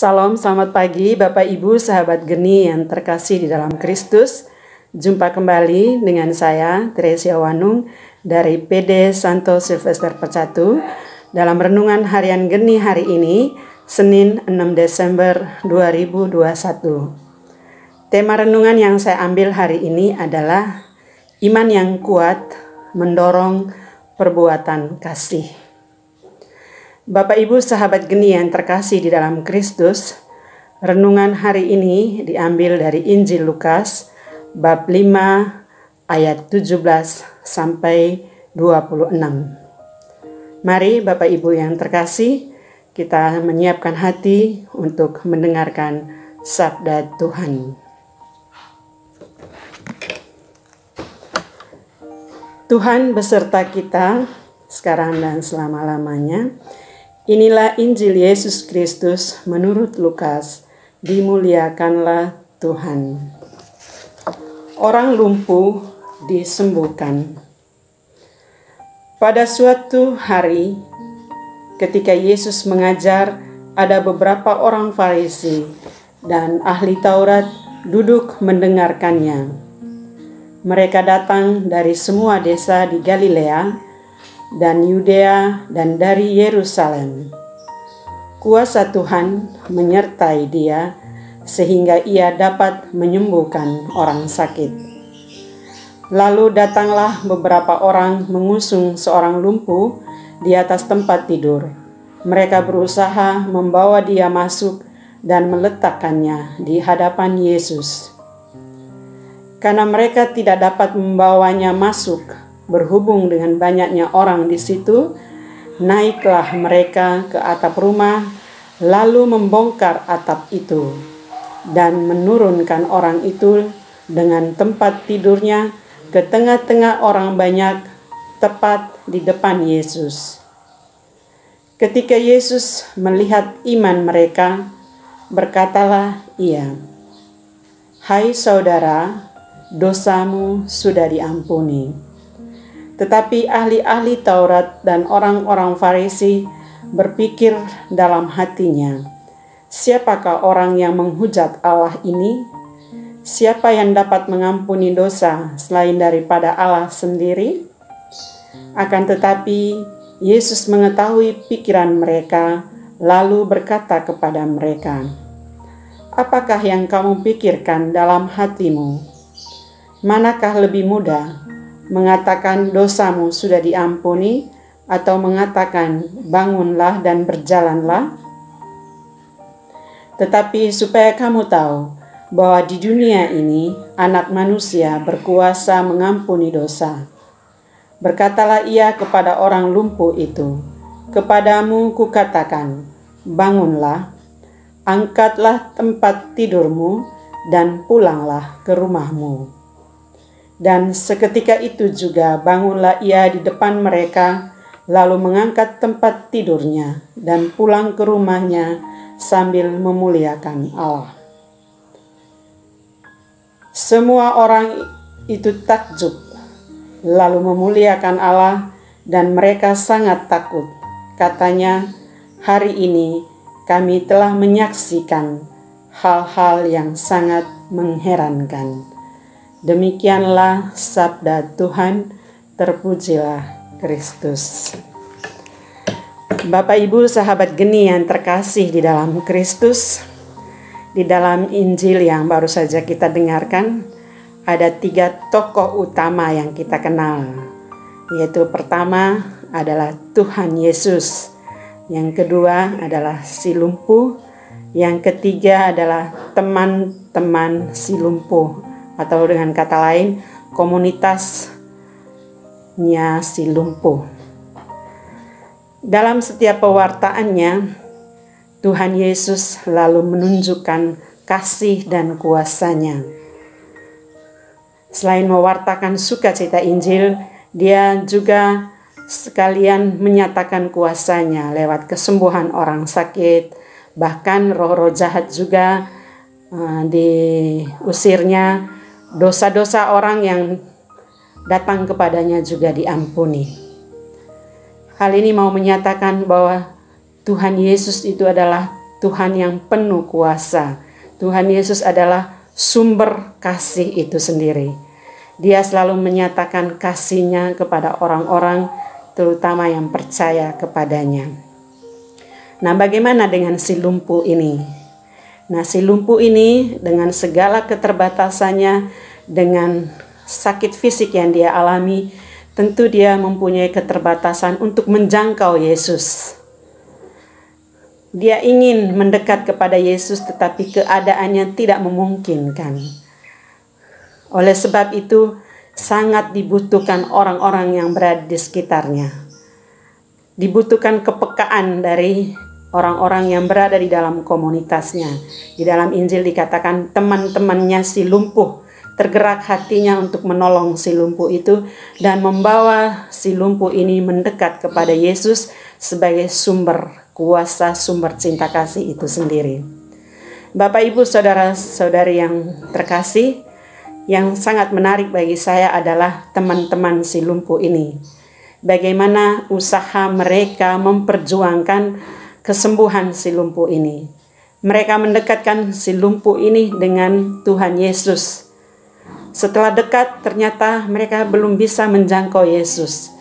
Salam, selamat pagi Bapak Ibu sahabat geni yang terkasih di dalam Kristus. Jumpa kembali dengan saya Teresia Wanung dari PD Santo Silvester Pecatu dalam renungan harian geni hari ini, Senin 6 Desember 2021. Tema renungan yang saya ambil hari ini adalah iman yang kuat mendorong perbuatan kasih. Bapak Ibu sahabat geni yang terkasih di dalam Kristus, renungan hari ini diambil dari Injil Lukas bab 5 ayat 17 sampai 26. Mari Bapak Ibu yang terkasih, kita menyiapkan hati untuk mendengarkan sabda Tuhan. Tuhan beserta kita sekarang dan selama-lamanya. Inilah Injil Yesus Kristus menurut Lukas. Dimuliakanlah Tuhan. Orang lumpuh disembuhkan. Pada suatu hari, ketika Yesus mengajar, ada beberapa orang Farisi dan ahli Taurat duduk mendengarkannya. Mereka datang dari semua desa di Galilea dan Yudea dan dari Yerusalem. Kuasa Tuhan menyertai dia sehingga ia dapat menyembuhkan orang sakit. Lalu datanglah beberapa orang mengusung seorang lumpuh di atas tempat tidur. Mereka berusaha membawa dia masuk dan meletakkannya di hadapan Yesus. Karena mereka tidak dapat membawanya masuk, berhubung dengan banyaknya orang di situ, naiklah mereka ke atap rumah, lalu membongkar atap itu, dan menurunkan orang itu dengan tempat tidurnya ke tengah-tengah orang banyak, tepat di depan Yesus. Ketika Yesus melihat iman mereka, berkatalah ia, "Hai saudara, dosamu sudah diampuni." Tetapi ahli-ahli Taurat dan orang-orang Farisi berpikir dalam hatinya, "Siapakah orang yang menghujat Allah ini? Siapa yang dapat mengampuni dosa selain daripada Allah sendiri?" Akan tetapi Yesus mengetahui pikiran mereka, lalu berkata kepada mereka, "Apakah yang kamu pikirkan dalam hatimu? Manakah lebih mudah, mengatakan dosamu sudah diampuni, atau mengatakan bangunlah dan berjalanlah? Tetapi supaya kamu tahu bahwa di dunia ini Anak Manusia berkuasa mengampuni dosa." Berkatalah ia kepada orang lumpuh itu, "Kepadamu kukatakan, bangunlah, angkatlah tempat tidurmu, dan pulanglah ke rumahmu." Dan seketika itu juga bangunlah ia di depan mereka, lalu mengangkat tempat tidurnya dan pulang ke rumahnya sambil memuliakan Allah. Semua orang itu takjub, lalu memuliakan Allah, dan mereka sangat takut. Katanya, "Hari ini kami telah menyaksikan hal-hal yang sangat mengherankan." Demikianlah sabda Tuhan, terpujilah Kristus. Bapak Ibu sahabat geni yang terkasih di dalam Kristus, di dalam Injil yang baru saja kita dengarkan, ada 3 tokoh utama yang kita kenal, yaitu pertama adalah Tuhan Yesus, yang kedua adalah si lumpuh, yang ketiga adalah teman-teman si lumpuh, atau dengan kata lain, komunitasnya si lumpuh. Dalam setiap pewartaannya, Tuhan Yesus lalu menunjukkan kasih dan kuasa-Nya. Selain mewartakan sukacita Injil, dia juga sekalian menyatakan kuasa-Nya lewat kesembuhan orang sakit, bahkan roh-roh jahat juga diusirnya. Dosa-dosa orang yang datang kepadanya juga diampuni. Hal ini mau menyatakan bahwa Tuhan Yesus itu adalah Tuhan yang penuh kuasa. Tuhan Yesus adalah sumber kasih itu sendiri. Dia selalu menyatakan kasih-Nya kepada orang-orang, terutama yang percaya kepadanya. Nah, bagaimana dengan si lumpuh ini? Nah, si lumpuh ini dengan segala keterbatasannya, dengan sakit fisik yang dia alami, tentu dia mempunyai keterbatasan untuk menjangkau Yesus. Dia ingin mendekat kepada Yesus, tetapi keadaannya tidak memungkinkan. Oleh sebab itu, sangat dibutuhkan orang-orang yang berada di sekitarnya. Dibutuhkan kepekaan dari orang-orang yang berada di dalam komunitasnya. Di dalam Injil dikatakan teman-temannya si lumpuh tergerak hatinya untuk menolong si lumpuh itu dan membawa si lumpuh ini mendekat kepada Yesus sebagai sumber kuasa, sumber cinta kasih itu sendiri. Bapak, Ibu, saudara-saudari yang terkasih, yang sangat menarik bagi saya adalah teman-teman si lumpuh ini. Bagaimana usaha mereka memperjuangkan kesembuhan si lumpuh ini. Mereka mendekatkan si lumpuh ini dengan Tuhan Yesus. Setelah dekat, ternyata mereka belum bisa menjangkau Yesus.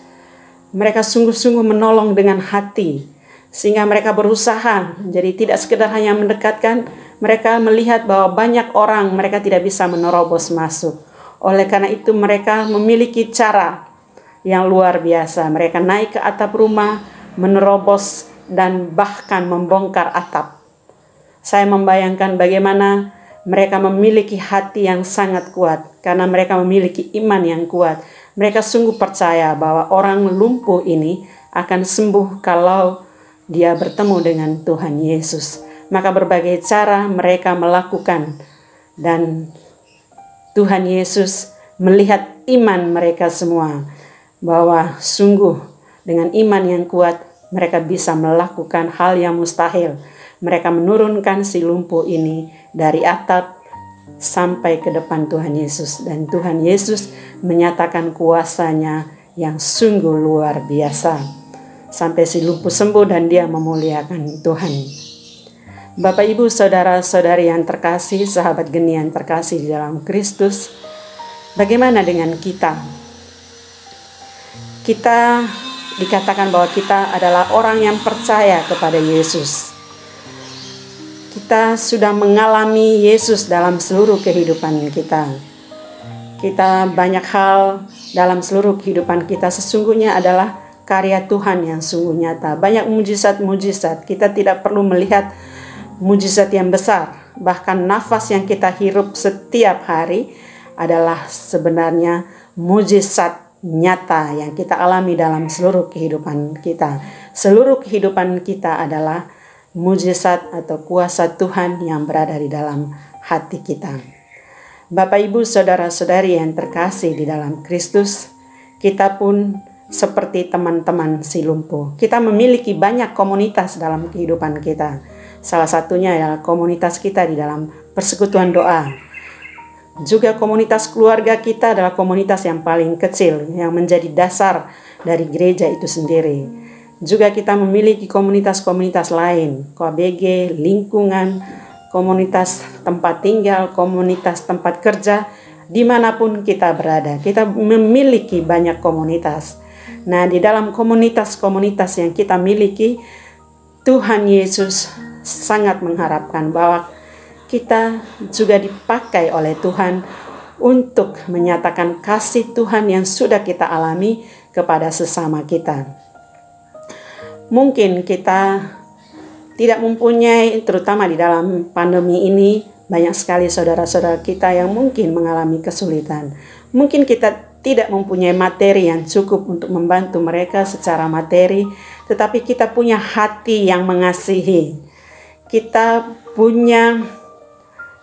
Mereka sungguh-sungguh menolong dengan hati, sehingga mereka berusaha. Jadi tidak sekedar hanya mendekatkan, mereka melihat bahwa banyak orang mereka tidak bisa menerobos masuk. Oleh karena itu mereka memiliki cara yang luar biasa. Mereka naik ke atap rumah, menerobos dan bahkan membongkar atap. Saya membayangkan bagaimana mereka memiliki hati yang sangat kuat karena mereka memiliki iman yang kuat. Mereka sungguh percaya bahwa orang lumpuh ini akan sembuh kalau dia bertemu dengan Tuhan Yesus. Maka berbagai cara mereka melakukan dan Tuhan Yesus melihat iman mereka semua, bahwa sungguh dengan iman yang kuat mereka bisa melakukan hal yang mustahil. Mereka menurunkan si lumpuh ini dari atap sampai ke depan Tuhan Yesus. Dan Tuhan Yesus menyatakan kuasa-Nya yang sungguh luar biasa. Sampai si lumpuh sembuh dan dia memuliakan Tuhan. Bapak, Ibu, saudara-saudari yang terkasih, sahabat geni yang terkasih di dalam Kristus, bagaimana dengan kita? Kita dikatakan bahwa kita adalah orang yang percaya kepada Yesus. Kita sudah mengalami Yesus dalam seluruh kehidupan kita. Kita banyak hal dalam seluruh kehidupan kita sesungguhnya adalah karya Tuhan yang sungguh nyata. Banyak mujizat-mujizat. Kita tidak perlu melihat mujizat yang besar. Bahkan nafas yang kita hirup setiap hari adalah sebenarnya mujizat nyata yang kita alami dalam seluruh kehidupan kita. Seluruh kehidupan kita adalah mujizat atau kuasa Tuhan yang berada di dalam hati kita. Bapak, Ibu, saudara-saudari yang terkasih di dalam Kristus, kita pun seperti teman-teman si lumpuh. Kita memiliki banyak komunitas dalam kehidupan kita. Salah satunya adalah komunitas kita di dalam persekutuan doa. Juga komunitas keluarga kita adalah komunitas yang paling kecil, yang menjadi dasar dari gereja itu sendiri. Juga kita memiliki komunitas-komunitas lain, KBG, lingkungan, komunitas tempat tinggal, komunitas tempat kerja, dimanapun kita berada. Kita memiliki banyak komunitas. Nah, di dalam komunitas-komunitas yang kita miliki, Tuhan Yesus sangat mengharapkan bahwa kita juga dipakai oleh Tuhan untuk menyatakan kasih Tuhan yang sudah kita alami kepada sesama kita. Mungkin kita tidak mempunyai, terutama di dalam pandemi ini, banyak sekali saudara-saudara kita yang mungkin mengalami kesulitan. Mungkin kita tidak mempunyai materi yang cukup untuk membantu mereka secara materi, tetapi kita punya hati yang mengasihi. Kita punya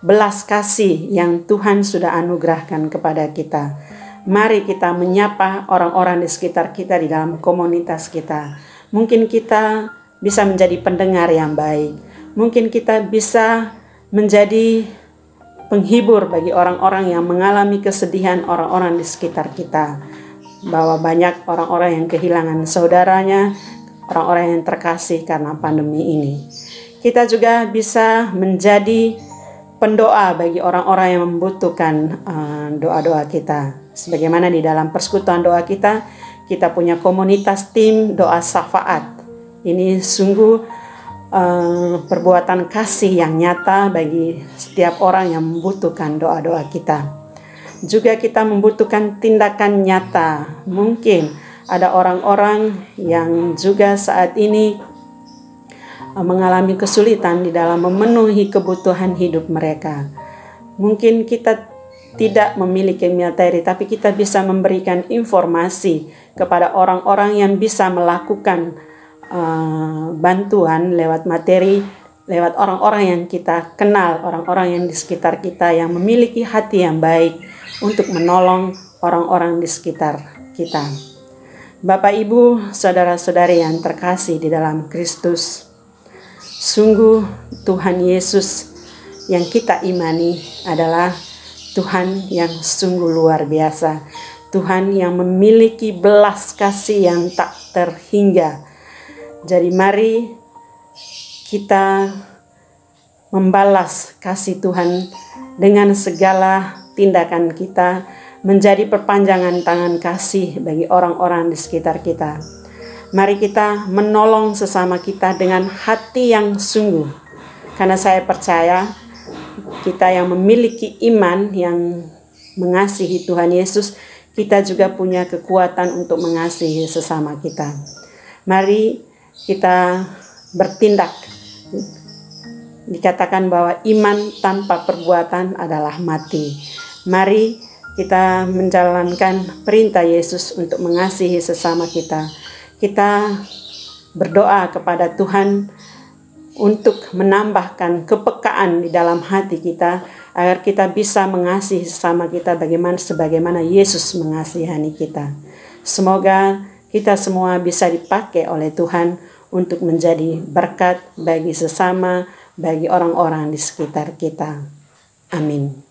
belas kasih yang Tuhan sudah anugerahkan kepada kita. Mari kita menyapa orang-orang di sekitar kita, di dalam komunitas kita. Mungkin kita bisa menjadi pendengar yang baik. Mungkin kita bisa menjadi penghibur bagi orang-orang yang mengalami kesedihan orang-orang di sekitar kita. Bahwa banyak orang-orang yang kehilangan saudaranya, orang-orang yang terkasih karena pandemi ini. Kita juga bisa menjadi pendoa bagi orang-orang yang membutuhkan doa-doa kita. Sebagaimana di dalam persekutuan doa kita punya komunitas tim doa syafaat. Ini sungguh perbuatan kasih yang nyata bagi setiap orang yang membutuhkan doa-doa kita. Juga kita membutuhkan tindakan nyata. Mungkin ada orang-orang yang juga saat ini mengalami kesulitan di dalam memenuhi kebutuhan hidup mereka. Mungkin kita tidak memiliki materi, tapi kita bisa memberikan informasi kepada orang-orang yang bisa melakukan bantuan lewat materi, lewat orang-orang yang kita kenal, orang-orang yang di sekitar kita yang memiliki hati yang baik untuk menolong orang-orang di sekitar kita. Bapak, Ibu, saudara-saudari yang terkasih di dalam Kristus, sungguh Tuhan Yesus yang kita imani adalah Tuhan yang sungguh luar biasa. Tuhan yang memiliki belas kasih yang tak terhingga. Jadi mari kita membalas kasih Tuhan dengan segala tindakan kita, menjadi perpanjangan tangan kasih bagi orang-orang di sekitar kita. Mari kita menolong sesama kita dengan hati yang sungguh. Karena saya percaya kita yang memiliki iman yang mengasihi Tuhan Yesus, kita juga punya kekuatan untuk mengasihi sesama kita. Mari kita bertindak. Dikatakan bahwa iman tanpa perbuatan adalah mati. Mari kita menjalankan perintah Yesus untuk mengasihi sesama kita. Kita berdoa kepada Tuhan untuk menambahkan kepekaan di dalam hati kita, agar kita bisa mengasihi sesama kita sebagaimana Yesus mengasihani kita. Semoga kita semua bisa dipakai oleh Tuhan untuk menjadi berkat bagi sesama, bagi orang-orang di sekitar kita. Amin.